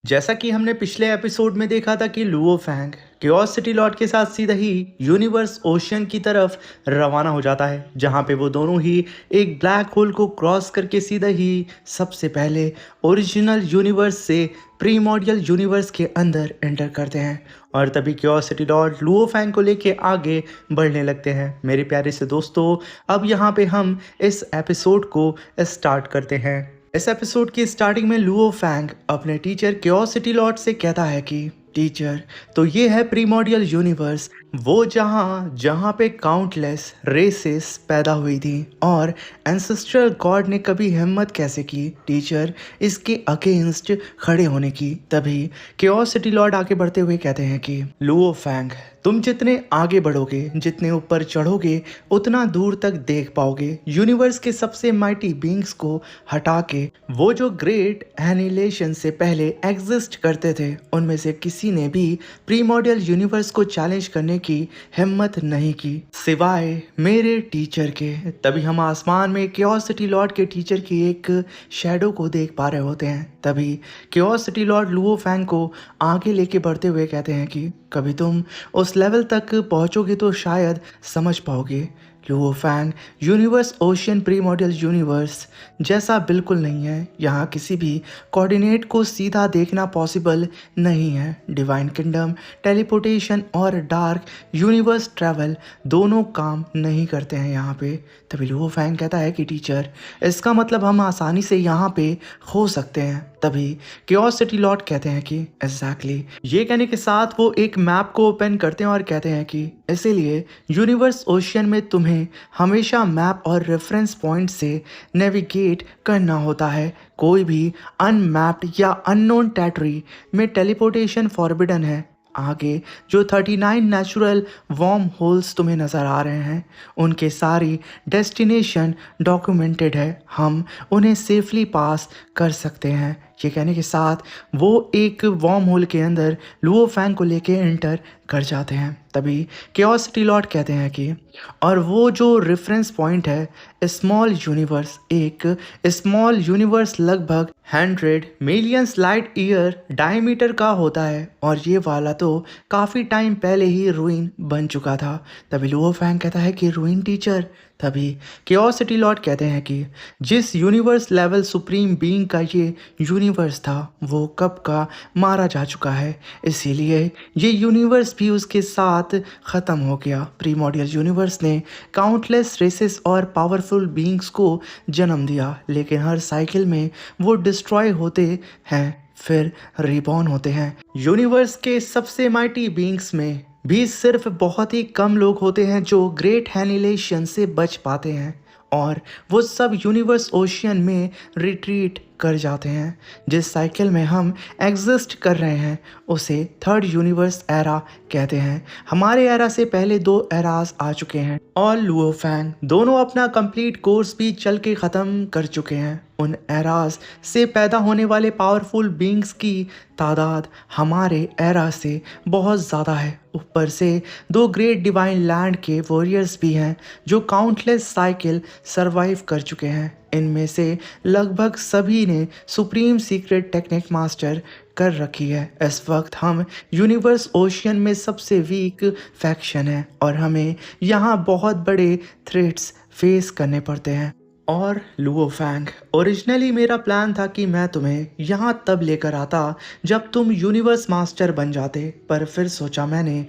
जैसा कि हमने पिछले एपिसोड में देखा था कि Luo Fang chaos city lord के साथ सीधा ही यूनिवर्स ओशियन की तरफ रवाना हो जाता है, जहां पे वो दोनों ही एक ब्लैक होल को क्रॉस करके सीधा ही सबसे पहले ओरिजिनल यूनिवर्स से प्रीमोडियल यूनिवर्स के अंदर एंटर करते हैं। और तभी chaos city lord Luo Fang को लेके आगे बढ़ने लगते हैं। मेरे प्यारे से दोस्तों, अब यहाँ पे हम इस एपिसोड को स्टार्ट करते हैं। इस एपिसोड की स्टार्टिंग में लुओ फैंग अपने टीचर क्योसिटी लॉर्ड से कहता है कि टीचर, तो ये है प्रीमोडियल यूनिवर्स, वो जहाँ जहाँ पे काउंटलेस रेसेस पैदा हुई थी और एंसेस्ट्रल गॉड ने कभी हिम्मत कैसे की टीचर इसके अगेंस्ट खड़े होने की। तभी क्योसिटी लॉर्ड आगे बढ़ते हुए कहते हैं कि लुओ फैंग, तुम जितने आगे बढ़ोगे, जितने ऊपर चढ़ोगे, उतना दूर तक देख पाओगे। यूनिवर्स के सबसे माइटी बींग्स को हटा के वो जो ग्रेट एनिलेशन से पहले एग्जिस्ट करते थे, उनमें से किसी ने भी प्रीमोडियल यूनिवर्स को चैलेंज करने की हिम्मत नहीं की सिवाय मेरे टीचर के। तभी हम आसमान में क्योसिटी लॉर्ड के टीचर की एक शैडो को देख पा रहे होते हैं। तभी क्योसिटी लॉर्ड लुओ फैंग को आगे लेके बढ़ते हुए कहते हैं कि कभी तुम उस लेवल तक पहुंचोगे तो शायद समझ पाओगे। Luo Fang, universe ocean primordial universe जैसा बिल्कुल नहीं है। यहाँ किसी भी कोऑर्डिनेट को सीधा देखना पॉसिबल नहीं है। डिवाइन किंगडम, टेलीपोर्टेशन और डार्क यूनिवर्स ट्रैवल दोनों काम नहीं करते हैं यहाँ पे। तभी लुओ फैंग कहता है कि टीचर, इसका मतलब हम आसानी से यहाँ पे हो सकते हैं। तभी क्योसिटी लॉर्ड कहते हैं कि एग्जैक्टली। ये कहने के साथ वो एक मैप को ओपन करते हैं और कहते हैं कि इसीलिए यूनिवर्स ओशियन में तुम्हें हमेशा मैप और रेफरेंस पॉइंट से नेविगेट करना होता है। कोई भी अनमैप्ड या अननोन टेरिटरी में टेलीपोर्टेशन फॉरबिडन है। आगे जो 39 नेचुरल वार्म होल्स तुम्हें नज़र आ रहे हैं, उनके सारी डेस्टिनेशन डॉक्यूमेंटेड है। हम उन्हें सेफली पास कर सकते हैं। ये कहने के साथ वो एक वार्म होल के अंदर लुओ फैंग को लेके एंटर कर जाते हैं। तभी क्योसिटी लॉर्ड कहते हैं कि और वो जो रेफरेंस पॉइंट है स्मॉल यूनिवर्स, एक स्मॉल यूनिवर्स लगभग 100 मिलियंस लाइट ईयर डायमीटर का होता है और ये वाला तो काफ़ी टाइम पहले ही रूइन बन चुका था। तभी लुओ फैंग कहता है कि रूइन टीचर। तभी क्योसिटी लॉर्ड कहते हैं कि जिस यूनिवर्स लेवल सुप्रीम बीइंग का ये यूनिवर्स था, वो कब का मारा जा चुका है, इसीलिए ये यूनिवर्स भी उसके साथ ख़त्म हो गया। प्रीमोडियल यूनिवर्स ने काउंटलेस रेसेस और पावरफुल बीइंग्स को जन्म दिया, लेकिन हर साइकिल में वो डिस्ट्रॉय होते हैं फिर रिबॉर्न होते हैं। यूनिवर्स के सबसे माइटी बीइंग्स में भी सिर्फ बहुत ही कम लोग होते हैं जो ग्रेट एनिहिलेशन से बच पाते हैं और वो सब यूनिवर्स ओशियन में रिट्रीट कर जाते हैं। जिस साइकिल में हम एग्जिस्ट कर रहे हैं उसे थर्ड यूनिवर्स एरा कहते हैं। हमारे एरा से पहले 2 एराज आ चुके हैं और लुओ फैंग दोनों अपना कंप्लीट कोर्स भी चल के ख़त्म कर चुके हैं। उन एराज से पैदा होने वाले पावरफुल बीइंग्स की तादाद हमारे एरा से बहुत ज़्यादा है। ऊपर से 2 ग्रेट डिवाइन लैंड के वॉरियर्स भी हैं जो काउंटलेस साइकिल सरवाइव कर चुके हैं। इनमें से लगभग सभी ने सुप्रीम सीक्रेट टेक्निक मास्टर कर रखी है। इस वक्त हम यूनिवर्स ओशियन में सबसे वीक फैक्शन है और हमें यहाँ बहुत बड़े थ्रेट्स फेस करने पड़ते हैं। और लुओ फैंग, ओरिजिनली मेरा प्लान था कि मैं तुम्हें यहाँ तब लेकर आता जब तुम यूनिवर्स मास्टर बन जाते, पर फिर सोचा मैंने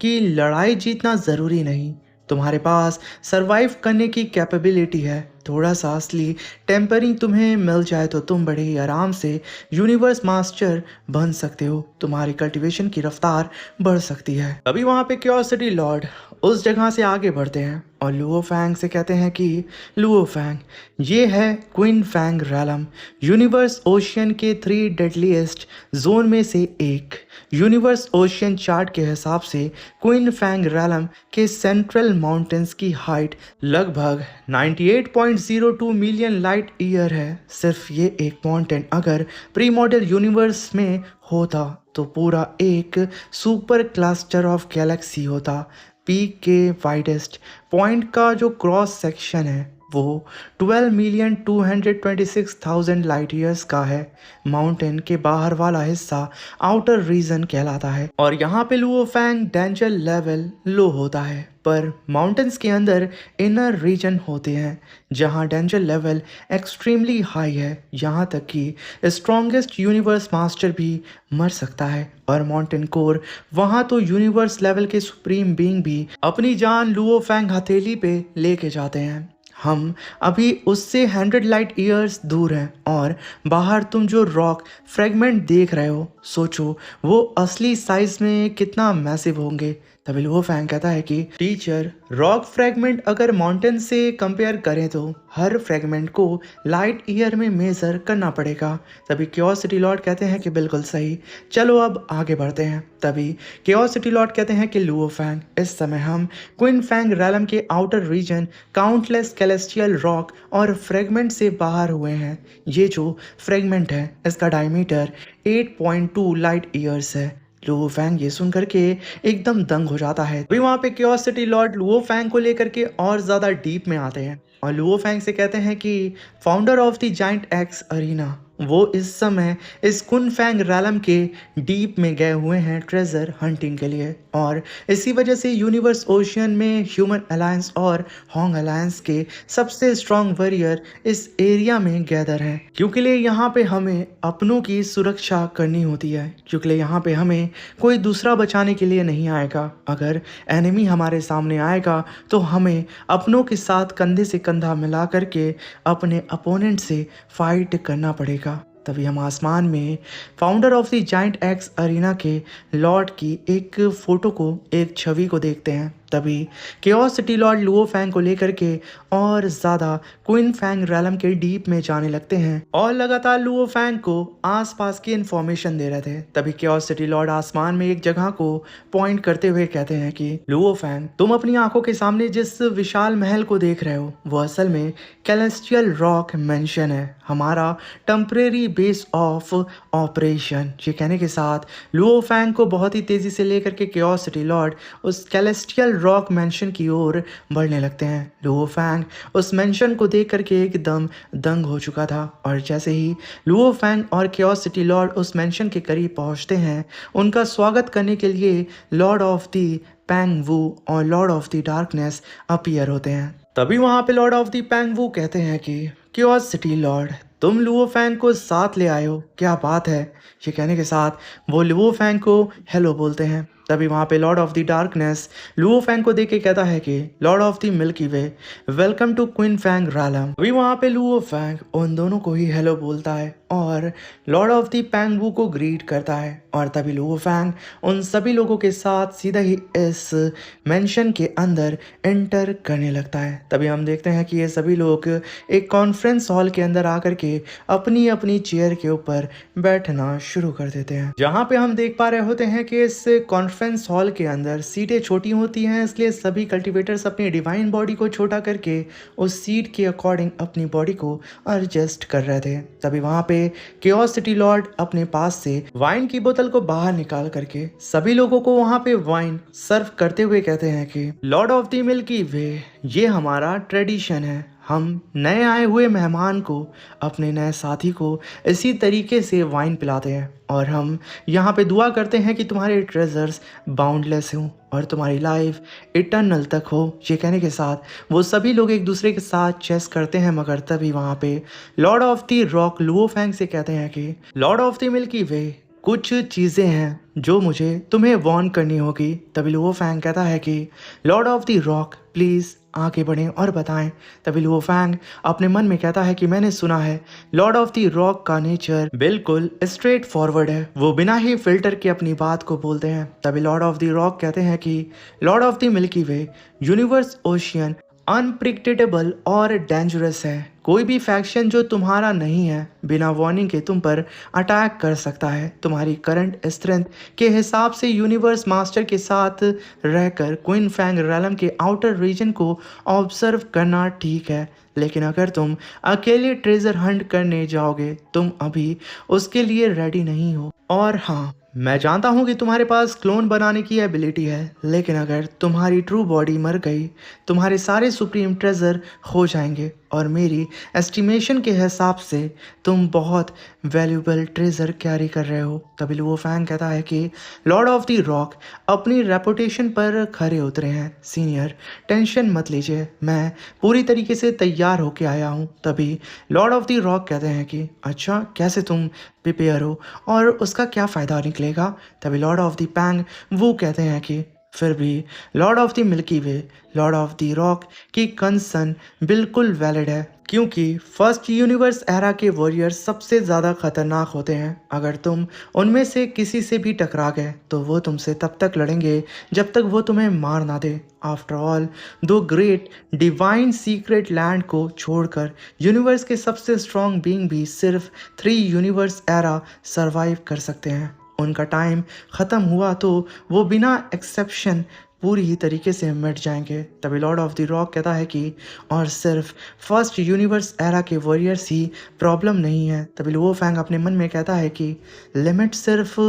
कि लड़ाई जीतना ज़रूरी नहीं, तुम्हारे पास सरवाइव करने की कैपेबिलिटी है। थोड़ा सा असली टेम्परिंग तुम्हें मिल जाए तो तुम बड़े ही आराम से यूनिवर्स मास्टर बन सकते हो। तुम्हारी कल्टीवेशन की रफ्तार बढ़ सकती है। अभी वहाँ पे क्योसिटी लॉर्ड उस जगह से आगे बढ़ते हैं और लुओ फैंग से कहते हैं कि लुओ फैंग, ये है queen Fang realm, universe ocean के 3 डेडलीस्ट जोन में से एक। यूनिवर्स ओशियन चार्ट के हिसाब से क्वीन फैंग रैलम के सेंट्रल माउंटेन्स की हाइट लगभग 98.02 मिलियन लाइट ईयर है। सिर्फ ये एक माउंटेन अगर प्रीमोडियल यूनिवर्स में होता तो पूरा एक सुपर क्लस्टर ऑफ गैलेक्सी होता। पीक के वाइडेस्ट पॉइंट का जो क्रॉस सेक्शन है वो 12,226,000 लाइट ईयर्स का है। माउंटेन के बाहर वाला हिस्सा आउटर रीजन कहलाता है और यहाँ पे लुओफैंग डेंजर लेवल लो होता है, पर माउंटेन्स के अंदर इनर रीजन होते हैं जहाँ डेंजर लेवल एक्सट्रीमली हाई है। यहाँ तक कि स्ट्रॉन्गेस्ट यूनिवर्स मास्टर भी मर सकता है और माउंटेन कोर वहाँ तो यूनिवर्स लेवल के सुप्रीम बीइंग भी अपनी जान लुओफैंग हथेली पे लेके जाते हैं। हम अभी उससे 100 लाइट ईयर्स दूर हैं और बाहर तुम जो रॉक फ्रेगमेंट देख रहे हो, सोचो वो असली साइज में कितना मैसिव होंगे। तभी लुओफैंग कहता है कि टीचर, रॉक फ्रेगमेंट अगर माउंटेन से कंपेयर करें तो हर फ्रेगमेंट को लाइट ईयर में मेजर करना पड़ेगा। तभी क्यूरियोसिटी लॉर्ड कहते हैं कि बिल्कुल सही, चलो अब आगे बढ़ते हैं। तभी क्यूरियोसिटी लॉर्ड कहते हैं कि लुओफैंग, इस समय हम क्विनफैंग रैलम के आउटर रीजन काउंटलेस कैलेस्टियल रॉक और फ्रेगमेंट से बाहर हुए हैं। ये जो फ्रेगमेंट है इसका डायमीटर 8.2 लाइट ईयर्स है। लुओफैंग ये सुन करके एकदम दंग हो जाता है। अभी वहाँ पे क्यूरियोसिटी लॉर्ड लुओफैंग को लेकर के और ज़्यादा डीप में आते हैं और लुओफैंग से कहते हैं कि founder of the giant axe arena वो इस समय इस कुनफैंग रैलम के डीप में गए हुए हैं ट्रेजर हंटिंग के लिए और इसी वजह से यूनिवर्स ओशियन में ह्यूमन अलायंस और होंग अलायंस के सबसे स्ट्रॉन्ग वॉरियर इस एरिया में गैदर हैं, क्योंकि यहाँ पे हमें अपनों की सुरक्षा करनी होती है, क्योंकि यहाँ पे हमें कोई दूसरा बचाने के लिए नहीं आएगा। अगर एनिमी हमारे सामने आएगा तो हमें अपनों के साथ कंधे से कंधा मिला करके अपने अपोनेंट से फाइट करना पड़ेगा। तभी हम आसमान में founder of the giant axe arena के लॉर्ड की एक फोटो को, एक छवि को देखते हैं। तभी क्यूरियोसिटी लॉर्ड लुओफैंग को लेकर के और ज़्यादा क्विनफैंग रैलम के डीप में जाने लगते हैं और लगातार लुओफैंग को आसपास की इंफॉर्मेशन दे रहे थे। तभी क्यूरियोसिटी लॉर्ड आसमान में एक जगह को पॉइंट करते हुए कहते हैं कि लुओफैंग, तुम अपनी आंखों के सामने जिस विशाल महल को देख रहे हो वो असल में कैलेस्टियल रॉक मेंशन है, हमारा टेम्परेरी बेस ऑफ ऑपरेशन। ये कहने के साथ लुओफैंग को बहुत ही तेजी से लेकर के क्यूरियोसिटी लॉर्ड उस कैलेस्टियल रॉक मेंशन की ओर बढ़ने लगते हैं। लुओफैंग उस मेंशन को देख करके एकदम दंग हो चुका था और जैसे ही लुओफैंग और क्यूरियोसिटी लॉर्ड उस मेंशन के करीब पहुंचते हैं, उनका स्वागत करने के लिए लॉर्ड ऑफ द पैंग वू और Lord of the darkness appear होते हैं। तभी वहां पे लॉर्ड ऑफ द पैंग वू कहते हैं कि क्यूरियोसिटी लॉर्ड, तुम लुओफैंग को साथ ले आए हो, क्या बात है। ये कहने के साथ वो लुओफैंग को हेलो बोलते हैं। तभी वहाँ पे lord of the darkness Luofang को देख के कहता है कि lord of the milky way, welcome to Qinfang realm. अभी वहाँ पे लुओफैंग उन दोनों को ही हेलो बोलता है और लॉर्ड ऑफ द पैंग वू को ग्रीट करता है और तभी लुओफैंग उन सभी लोगों के साथ सीधा ही इस मेंशन के अंदर एंटर करने लगता है। तभी हम देखते हैं कि ये सभी लोग एक कॉन्फ्रेंस हॉल के अंदर आकर के अपनी अपनी चेयर के ऊपर बैठना शुरू कर देते हैं, जहाँ पे हम देख पा रहे होते हैं कि इस कॉन्फ्रेंस हॉल के अंदर सीटें छोटी होती हैं, इसलिए सभी कल्टीवेटर्स अपनी डिवाइन बॉडी को छोटा करके उस सीट के अकॉर्डिंग अपनी बॉडी को एडजस्ट कर रहे थे। तभी वहाँ पे क्यूरियोसिटी लॉर्ड अपने पास से वाइन की बोतल को बाहर निकाल करके सभी लोगों को वहाँ पे वाइन सर्व करते हुए कहते हैं कि लॉर्ड ऑफ द मिल्की वे, ये हमारा ट्रेडिशन है, हम नए आए हुए मेहमान को, अपने नए साथी को इसी तरीके से वाइन पिलाते हैं और हम यहाँ पे दुआ करते हैं कि तुम्हारे ट्रेजर्स बाउंडलेस हों और तुम्हारी लाइफ इटर्नल तक हो। ये कहने के साथ वो सभी लोग एक दूसरे के साथ चेस करते हैं, मगर तभी वहाँ पे लॉर्ड ऑफ द रॉक लुओफैंग से कहते हैं कि लॉर्ड ऑफ द मिल्की वे, कुछ चीज़ें हैं जो मुझे तुम्हें वार्न करनी होगी। तभी लुओफैंग कहता है कि lord of the rock please आगे बढ़ें और बताएं। तभी लुओफैंग अपने मन में कहता है कि मैंने सुना है लॉर्ड ऑफ द रॉक का नेचर बिल्कुल स्ट्रेट फॉरवर्ड है, वो बिना ही फिल्टर के अपनी बात को बोलते हैं। तभी लॉर्ड ऑफ द रॉक कहते हैं कि lord of the milky way, universe ocean unpredictable और डेंजरस है, कोई भी फैक्शन जो तुम्हारा नहीं है बिना वार्निंग के तुम पर अटैक कर सकता है। तुम्हारी करंट स्ट्रेंथ के हिसाब से यूनिवर्स मास्टर के साथ रहकर क्विनफैंग रैलम के आउटर रीजन को ऑब्जर्व करना ठीक है, लेकिन अगर तुम अकेले ट्रेजर हंट करने जाओगे तुम अभी उसके लिए रेडी नहीं हो। और हाँ, मैं जानता हूँ कि तुम्हारे पास क्लोन बनाने की एबिलिटी है, लेकिन अगर तुम्हारी ट्रू बॉडी मर गई तुम्हारे सारे सुप्रीम ट्रेजर हो जाएंगे और मेरी एस्टिमेशन के हिसाब से तुम बहुत वैल्यूबल ट्रेजर कैरी कर रहे हो। तभी लुओ फैंग कहता है कि लॉर्ड ऑफ द रॉक अपनी रेपुटेशन पर खरे उतरे हैं। सीनियर, टेंशन मत लीजिए, मैं पूरी तरीके से तैयार होके आया हूँ। तभी लॉर्ड ऑफ द रॉक कहते हैं कि अच्छा, कैसे तुम प्रिपेयर हो और उसका क्या फ़ायदा निकलेगा? तभी लॉर्ड ऑफ द पैंग वो कहते हैं कि फिर भी Lord of the milky way, Lord of the rock की कंसर्न बिल्कुल वैलिड है, क्योंकि फर्स्ट यूनिवर्स एरा के वॉरियर्स सबसे ज़्यादा खतरनाक होते हैं। अगर तुम उनमें से किसी से भी टकरा गए तो वो तुमसे तब तक लड़ेंगे जब तक वो तुम्हें मार ना दे। आफ्टर ऑल, दो ग्रेट डिवाइन सीक्रेट लैंड को छोड़कर यूनिवर्स के सबसे स्ट्रॉन्ग बीइंग भी सिर्फ 3 यूनिवर्स एरा सरवाइव कर सकते हैं। उनका टाइम ख़त्म हुआ तो वो बिना एक्सेप्शन पूरी ही तरीके से मिट जाएंगे। तभी लॉर्ड ऑफ द रॉक कहता है कि और सिर्फ फर्स्ट यूनिवर्स एरा के वॉरियर्स ही प्रॉब्लम नहीं है। तभी लुओ फैंग अपने मन में कहता है कि लिमिट सिर्फ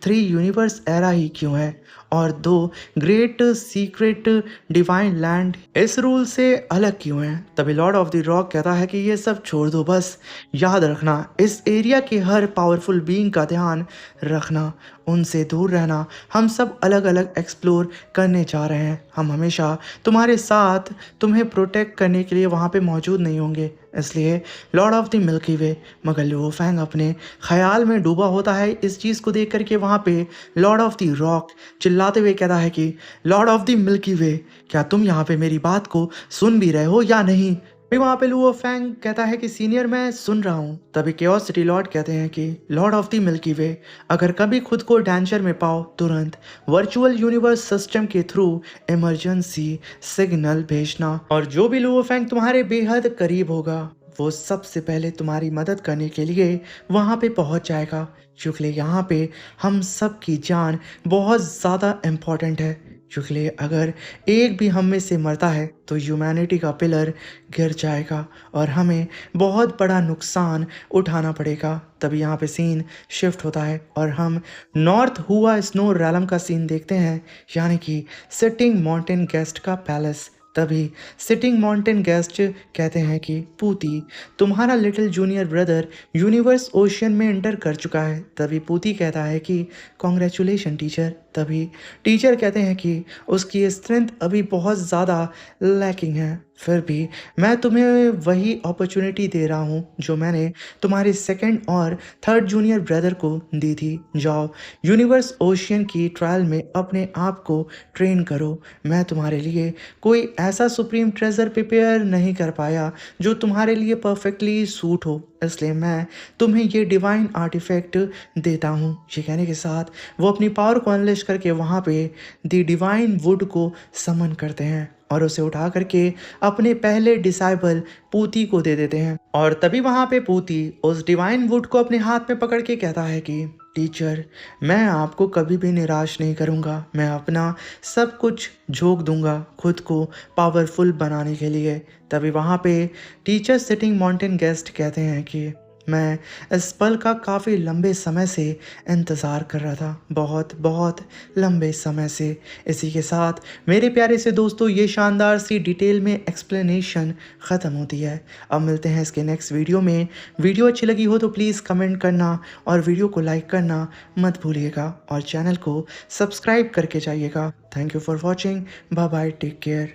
3 यूनिवर्स एरा ही क्यों है और 2 ग्रेट सीक्रेट डिवाइन लैंड इस रूल से अलग क्यों है? तभी लॉर्ड ऑफ द रॉक कहता है कि ये सब छोड़ दो, बस याद रखना इस एरिया के हर पावरफुल बीइंग का ध्यान रखना, उनसे दूर रहना। हम सब अलग अलग एक्सप्लोर करने जा रहे हैं। हम हमेशा तुम्हारे साथ तुम्हें प्रोटेक्ट करने के लिए वहाँ पे मौजूद नहीं होंगे, इसलिए लॉर्ड ऑफ द मिल्की वे। मगर लुओ फैंग अपने ख्याल में डूबा होता है इस चीज़ को देख करके। वहाँ पे लॉर्ड ऑफ द रॉक चिल्लाते हुए कहता है कि लॉर्ड ऑफ द मिल्की वे, क्या तुम यहाँ पे मेरी बात को सुन भी रहे हो या नहीं? फिर वहाँ पे लुओ फैंग कहता है कि सीनियर, मैं सुन रहा हूँ। तभी केओस सिटी लॉर्ड कहते हैं कि लॉर्ड ऑफ द मिल्की वे, अगर कभी खुद को डेंजर में पाओ तुरंत वर्चुअल यूनिवर्स सिस्टम के थ्रू इमरजेंसी सिग्नल भेजना, और जो भी लुओ फैंग तुम्हारे बेहद करीब होगा वो सबसे पहले तुम्हारी मदद करने के लिए वहाँ पे पहुँच जाएगा, क्योंकि यहाँ पे हम सब की जान बहुत ज़्यादा इम्पोर्टेंट है। क्योंकि अगर एक भी हम में से मरता है तो ह्यूमैनिटी का पिलर गिर जाएगा और हमें बहुत बड़ा नुकसान उठाना पड़ेगा। तभी यहाँ पे सीन शिफ्ट होता है और हम नॉर्थ हुआ स्नो रैलम का सीन देखते हैं, यानी कि सिटिंग माउंटेन गेस्ट का पैलेस। तभी सिटिंग माउंटेन गेस्ट कहते हैं कि पूती, तुम्हारा little junior brother universe ocean में एंटर कर चुका है। तभी पूती कहता है कि कॉन्ग्रेचुलेशन टीचर। तभी टीचर कहते हैं कि उसकी स्ट्रेंथ अभी बहुत ज़्यादा लैकिंग है, फिर भी मैं तुम्हें वही अपॉर्चुनिटी दे रहा हूँ जो मैंने तुम्हारे सेकंड और थर्ड जूनियर ब्रदर को दी थी। जाओ यूनिवर्स ओशियन की ट्रायल में अपने आप को ट्रेन करो। मैं तुम्हारे लिए कोई ऐसा सुप्रीम ट्रेजर प्रिपेयर नहीं कर पाया जो तुम्हारे लिए परफेक्टली सूट हो, इसलिए मैं तुम्हें ये डिवाइन आर्टिफैक्ट देता हूँ। ये कहने के साथ वो अपनी पावर को अनलेश करके वहाँ पे द डिवाइन वुड को समन करते हैं और उसे उठा करके अपने पहले डिसाइबल पूती को दे देते हैं। और तभी वहाँ पे पूती उस डिवाइन वुड को अपने हाथ में पकड़ के कहता है कि टीचर, मैं आपको कभी भी निराश नहीं करूँगा। मैं अपना सब कुछ झोंक दूंगा खुद को पावरफुल बनाने के लिए। तभी वहाँ पे टीचर सिटिंग माउंटेन गेस्ट कहते हैं कि मैं इस पल का काफ़ी लंबे समय से इंतज़ार कर रहा था, बहुत बहुत लंबे समय से। इसी के साथ मेरे प्यारे से दोस्तों ये शानदार सी डिटेल में एक्सप्लेनेशन ख़त्म होती है। अब मिलते हैं इसके नेक्स्ट वीडियो में। वीडियो अच्छी लगी हो तो प्लीज़ कमेंट करना और वीडियो को लाइक करना मत भूलिएगा और चैनल को सब्सक्राइब करके जाइएगा। Thank you for watching. Bye bye, take care.